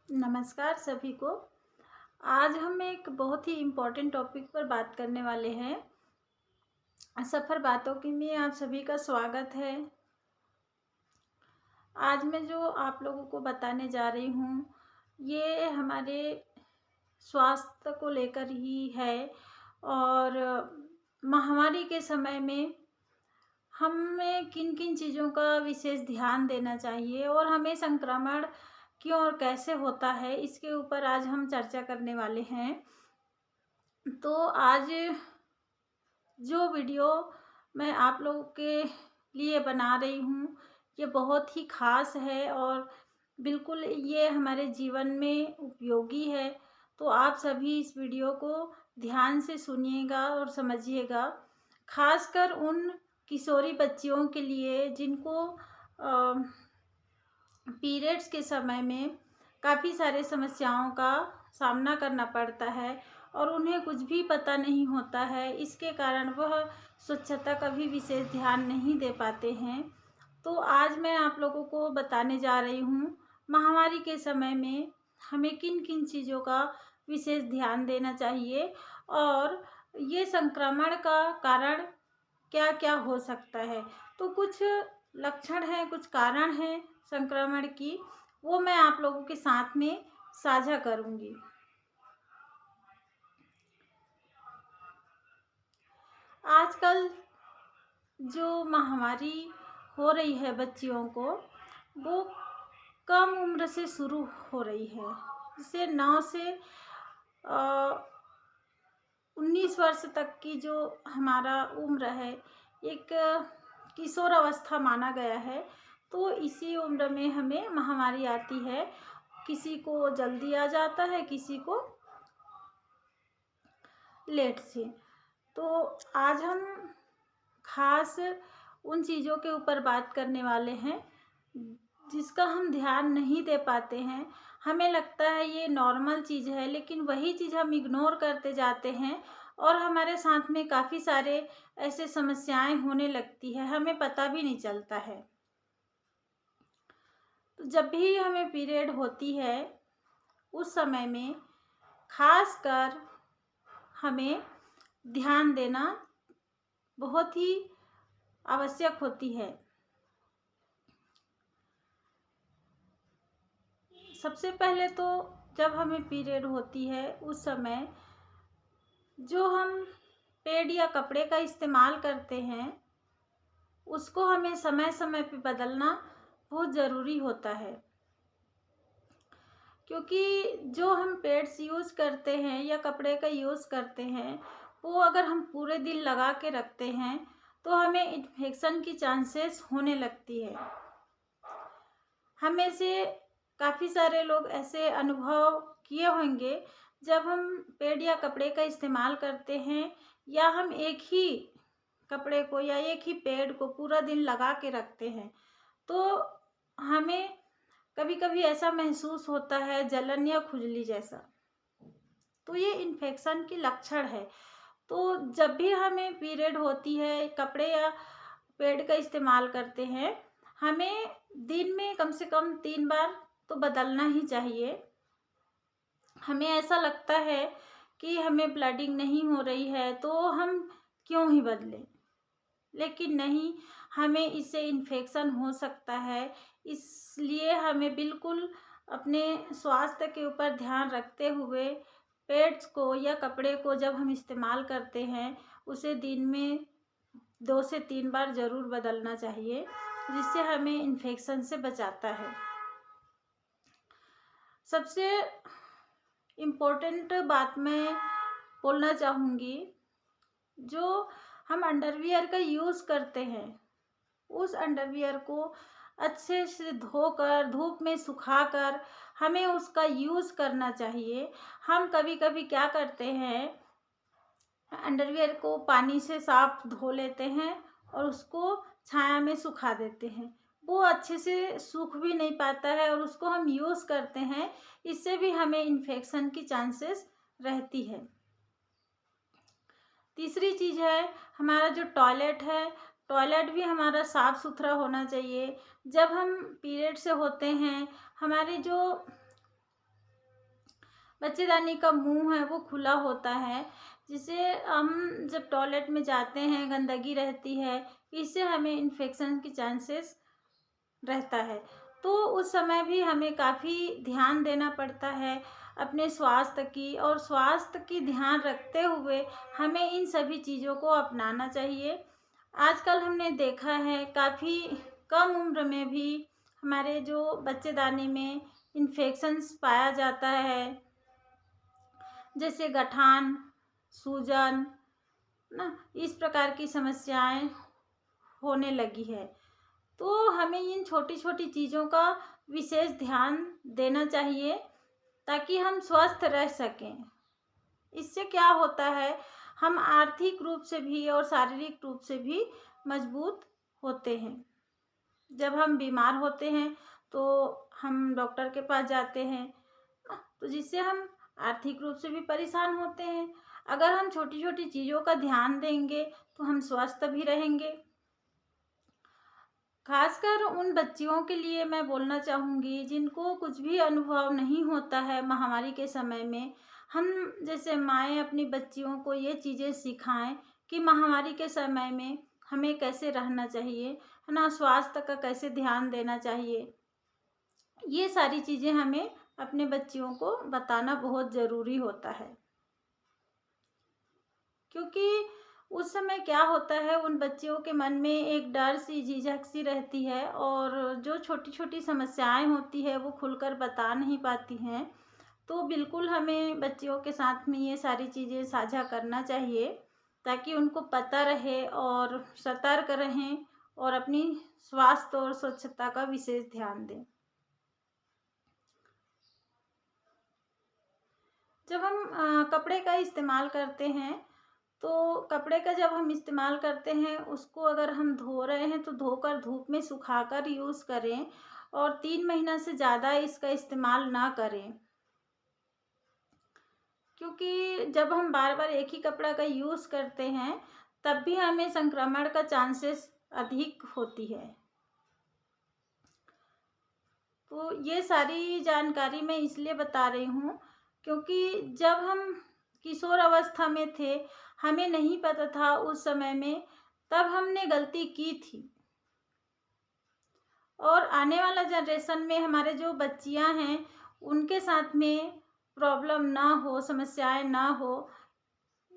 नमस्कार सभी को। आज हम एक बहुत ही इम्पोर्टेंट टॉपिक पर बात करने वाले हैं। सफ़र बातों की में आप सभी का स्वागत है। आज मैं जो आप लोगों को बताने जा रही हूँ, ये हमारे स्वास्थ्य को लेकर ही है और महामारी के समय में हमें किन-किन चीज़ों का विशेष ध्यान देना चाहिए और हमें संक्रमण क्यों और कैसे होता है, इसके ऊपर आज हम चर्चा करने वाले हैं। तो आज जो वीडियो मैं आप लोगों के लिए बना रही हूँ, ये बहुत ही ख़ास है और बिल्कुल ये हमारे जीवन में उपयोगी है। तो आप सभी इस वीडियो को ध्यान से सुनिएगा और समझिएगा। ख़ासकर उन किशोरी बच्चियों के लिए जिनको पीरियड्स के समय में काफ़ी सारे समस्याओं का सामना करना पड़ता है और उन्हें कुछ भी पता नहीं होता है। इसके कारण वह स्वच्छता का भी विशेष ध्यान नहीं दे पाते हैं। तो आज मैं आप लोगों को बताने जा रही हूँ, महामारी के समय में हमें किन-किन चीज़ों का विशेष ध्यान देना चाहिए और ये संक्रमण का कारण क्या-क्या हो सकता है। तो कुछ लक्षण हैं, कुछ कारण हैं संक्रमण की, वो मैं आप लोगों के साथ में साझा करूँगी। आजकल जो महामारी हो रही है बच्चियों को, वो कम उम्र से शुरू हो रही है। जैसे 9 से 19 वर्ष तक की जो हमारा उम्र है, एक किशोर अवस्था माना गया है। तो इसी उम्र में हमें महामारी आती है। किसी को जल्दी आ जाता है, किसी को लेट से। तो आज हम ख़ास उन चीज़ों के ऊपर बात करने वाले हैं, जिसका हम ध्यान नहीं दे पाते हैं। हमें लगता है ये नॉर्मल चीज़ है, लेकिन वही चीज़ हम इग्नोर करते जाते हैं और हमारे साथ में काफ़ी सारे ऐसे समस्याएँ होने लगती है, हमें पता भी नहीं चलता है। तो जब भी हमें पीरियड होती है, उस समय में ख़ासकर हमें ध्यान देना बहुत ही आवश्यक होती है। सबसे पहले तो जब हमें पीरियड होती है, उस समय जो हम पैड या कपड़े का इस्तेमाल करते हैं, उसको हमें समय-समय पे बदलना बहुत ज़रूरी होता है। क्योंकि जो हम पैड्स यूज़ करते हैं या कपड़े का यूज़ करते हैं, वो अगर हम पूरे दिन लगा के रखते हैं, तो हमें इन्फेक्शन की चांसेस होने लगती है। हमें से काफ़ी सारे लोग ऐसे अनुभव किए होंगे, जब हम पैड या कपड़े का इस्तेमाल करते हैं या हम एक ही कपड़े को या एक ही पैड को पूरा दिन लगा के रखते हैं, तो हमें कभी-कभी ऐसा महसूस होता है जलन या खुजली जैसा। तो ये इन्फेक्शन की लक्षण है। तो जब भी हमें पीरियड होती है, कपड़े या पैड का इस्तेमाल करते हैं, हमें दिन में कम से कम 3 बार तो बदलना ही चाहिए। हमें ऐसा लगता है कि हमें ब्लीडिंग नहीं हो रही है, तो हम क्यों ही बदलें? लेकिन नहीं, हमें इससे इन्फेक्शन हो सकता है। इसलिए हमें बिल्कुल अपने स्वास्थ्य के ऊपर ध्यान रखते हुए पैड्स को या कपड़े को जब हम इस्तेमाल करते हैं, उसे दिन में 2 से 3 बार ज़रूर बदलना चाहिए, जिससे हमें इन्फेक्शन से बचाता है। सबसे इम्पोर्टेंट बात मैं बोलना चाहूँगी, जो हम अंडरवियर का यूज़ करते हैं, उस अंडरवियर को अच्छे से धोकर, धूप में सुखाकर हमें उसका यूज़ करना चाहिए। हम कभी-कभी क्या करते हैं, अंडरवियर को पानी से साफ धो लेते हैं और उसको छाया में सुखा देते हैं। वो अच्छे से सूख भी नहीं पाता है और उसको हम यूज़ करते हैं, इससे भी हमें इन्फेक्शन की चांसेस रहती है। तीसरी चीज़ है, हमारा जो टॉयलेट है, टॉयलेट भी हमारा साफ़-सुथरा होना चाहिए। जब हम पीरियड से होते हैं, हमारे जो बच्चेदानी का मुंह है वो खुला होता है, जिसे हम जब टॉयलेट में जाते हैं गंदगी रहती है, इससे हमें इन्फेक्शन की चांसेस रहता है। तो उस समय भी हमें काफ़ी ध्यान देना पड़ता है अपने स्वास्थ्य की, और स्वास्थ्य की ध्यान रखते हुए हमें इन सभी चीज़ों को अपनाना चाहिए। आजकल हमने देखा है काफ़ी कम उम्र में भी हमारे जो बच्चेदानी में इन्फेक्शंस पाया जाता है, जैसे गठान, सूजन ना, इस प्रकार की समस्याएं होने लगी है। तो हमें इन छोटी-छोटी चीज़ों का विशेष ध्यान देना चाहिए ताकि हम स्वस्थ रह सकें। इससे क्या होता है, हम आर्थिक रूप से भी और शारीरिक रूप से भी मजबूत होते हैं। जब हम बीमार होते हैं तो हम डॉक्टर के पास जाते हैं, तो जिससे हम आर्थिक रूप से भी परेशान होते हैं। अगर हम छोटी-छोटी चीज़ों का ध्यान देंगे तो हम स्वस्थ भी रहेंगे। खासकर उन बच्चियों के लिए मैं बोलना चाहूँगी जिनको कुछ भी अनुभव नहीं होता है महामारी के समय में। हम जैसे माएँ अपनी बच्चियों को ये चीज़ें सिखाएँ कि महामारी के समय में हमें कैसे रहना चाहिए, है ना? स्वास्थ्य का कैसे ध्यान देना चाहिए। ये सारी चीज़ें हमें अपने बच्चियों को बताना बहुत ज़रूरी होता है। क्योंकि उस समय क्या होता है, उन बच्चियों के मन में एक डर सी, झिझक सी रहती है, और जो छोटी-छोटी समस्याएँ होती है वो खुलकर बता नहीं पाती हैं। तो बिल्कुल हमें बच्चियों के साथ में ये सारी चीज़ें साझा करना चाहिए ताकि उनको पता रहे और सतर्क रहें और अपनी स्वास्थ्य और स्वच्छता का विशेष ध्यान दें। जब हम कपड़े का इस्तेमाल करते हैं, तो कपड़े का जब हम इस्तेमाल करते हैं, उसको अगर हम धो रहे हैं तो धोकर धूप में सुखाकर यूज़ करें, और 3 महीना से ज़्यादा इसका इस्तेमाल ना करें। क्योंकि जब हम बार-बार एक ही कपड़ा का यूज़ करते हैं, तब भी हमें संक्रमण का चांसेस अधिक होती है। तो ये सारी जानकारी मैं इसलिए बता रही हूँ क्योंकि जब हम किशोर अवस्था में थे, हमें नहीं पता था उस समय में, तब हमने गलती की थी। और आने वाला जनरेशन में हमारे जो बच्चियाँ हैं, उनके साथ में प्रॉब्लम ना हो, समस्याएँ ना हो,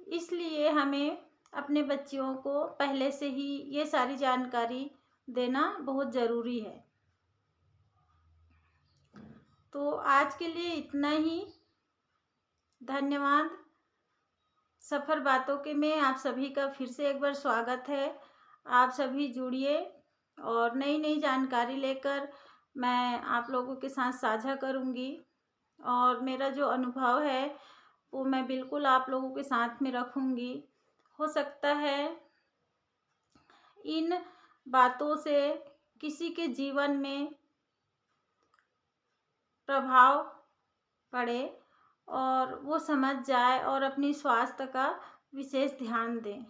इसलिए हमें अपने बच्चियों को पहले से ही ये सारी जानकारी देना बहुत ज़रूरी है। तो आज के लिए इतना ही। धन्यवाद। सफ़र बातों के में आप सभी का फिर से एक बार स्वागत है। आप सभी जुड़िए और नई-नई जानकारी लेकर मैं आप लोगों के साथ साझा करूँगी, और मेरा जो अनुभव है वो मैं बिल्कुल आप लोगों के साथ में रखूँगी। हो सकता है इन बातों से किसी के जीवन में प्रभाव पड़े और वो समझ जाए और अपनी स्वास्थ्य का विशेष ध्यान दें।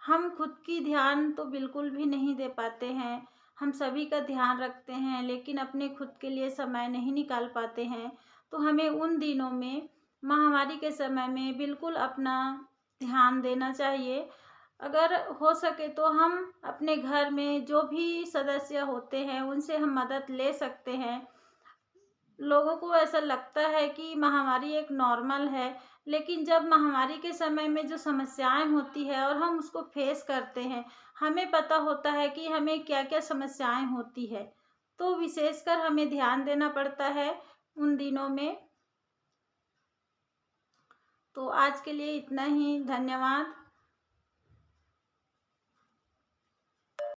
हम खुद की ध्यान तो बिल्कुल भी नहीं दे पाते हैं। हम सभी का ध्यान रखते हैं, लेकिन अपने खुद के लिए समय नहीं निकाल पाते हैं। तो हमें उन दिनों में, महामारी के समय में बिल्कुल अपना ध्यान देना चाहिए। अगर हो सके तो हम अपने घर में जो भी सदस्य होते हैं, उनसे हम मदद ले सकते हैं। लोगों को ऐसा लगता है कि महामारी एक नॉर्मल है, लेकिन जब महामारी के समय में जो समस्याएँ होती है और हम उसको फेस करते हैं, हमें पता होता है कि हमें क्या-क्या समस्याएँ होती है। तो विशेषकर हमें ध्यान देना पड़ता है उन दिनों में। तो आज के लिए इतना ही। धन्यवाद।